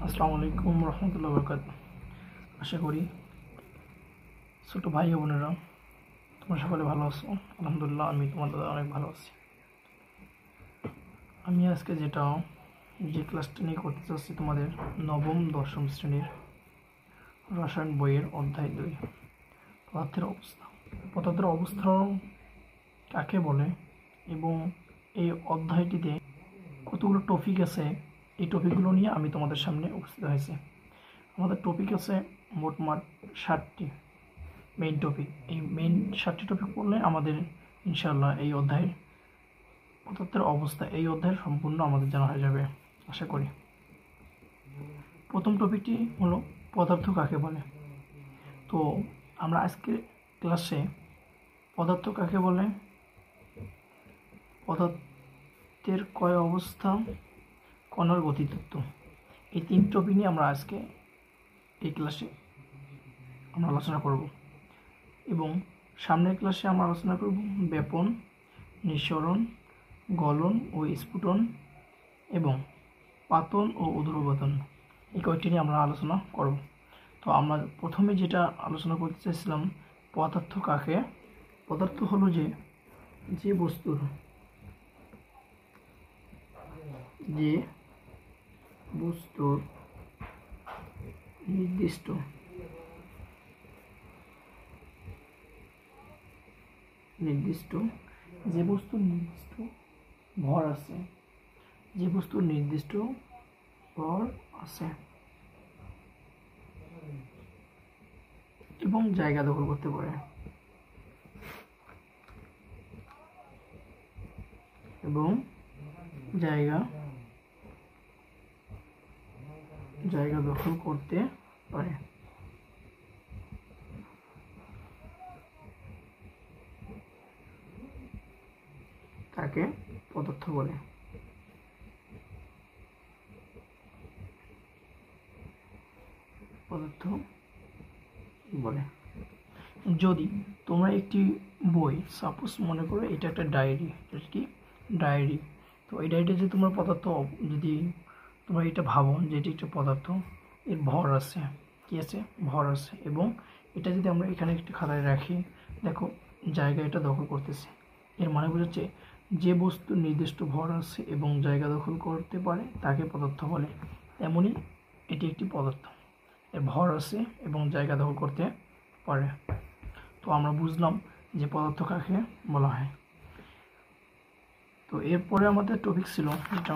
আসসালামু আলাইকুম রহমতুল্লাহ বরকাত। আশা করি ছোট ভাই ও বোনেরা তোমরা সকলে ভালো আছো। আলহামদুলিল্লাহ, আমি তোমাদের অনেক ভালো আছি। আমি আজকে যে ক্লাসটা নিয়ে করতে চাচ্ছি তোমাদের নবম দশম শ্রেণীর রসায়ন বইয়ের অধ্যায় 2 পদার্থের অবস্থা। পদার্থের অবস্থা কাকে বলে এবং এই অধ্যায়টিতে কতগুলো টপিক আছে, এই টপিকগুলো নিয়ে আমি তোমাদের সামনে উপস্থিত হয়েছি। আমাদের টপিক আছে মোটমাট 7টি মেইন টপিক। এই মেইন 7টি টপিক পড়লে আমাদের ইনশাআল্লাহ এই অধ্যায়ের পদার্থের অবস্থা এই অধ্যায়ের সম্পূর্ণ আমাদের জানা হয়ে যাবে আশা করি। প্রথম টপিকটি হলো পদার্থ কাকে বলে। তো আমরা আজকে ক্লাসে পদার্থ কাকে বলে, পদার্থের কয় অবস্থা, কণার গতিতত্ত্ব, এই 3 টপিক নিয়ে আমরা আজকে এই ক্লাসে আমরা আলোচনা করব এবং সামনের ক্লাসে আমরা আলোচনা করব ব্যাপন, নিঃসরণ, গলন ও স্ফুটন এবং পাতন ও ঊর্ধ্বপতন, এই কয়েকটি নিয়ে আমরা আলোচনা করব। তো আমরা প্রথমে যেটা আলোচনা করতে চাইছিলাম, পদার্থ কাকে। পদার্থ হলো যে বস্তুর নির্দিষ্ট ভর আছে, এবং জায়গা দখল করতে পারে তাকে পদার্থ বলে। যদি তোমরা একটি বই, সাপোজ মনে করো এটা একটা ডায়েরি, তো এই ডায়েরিতে যদি তোমরা পদার্থ, যদি তোমরা এটা ভাবো যে এটি একটা পদার্থ, এর ভর আছে, ভর আছে, এবং এটা যদি আমরা এখানে একটি খাতায় রাখি, দেখো জায়গা এটা দখল করতেছে। এর মানে বোঝাচ্ছে যে বস্তু নির্দিষ্ট ভর আছে এবং জায়গা দখল করতে পারে তাকে পদার্থ বলে। তেমনি এটি একটি পদার্থ, এর ভর আছে এবং জায়গা দখল করতে পারে। তো আমরা বুঝলাম যে পদার্থ কাকে বলা হয়। তো এরপরে আমাদের টপিক ছিল এটা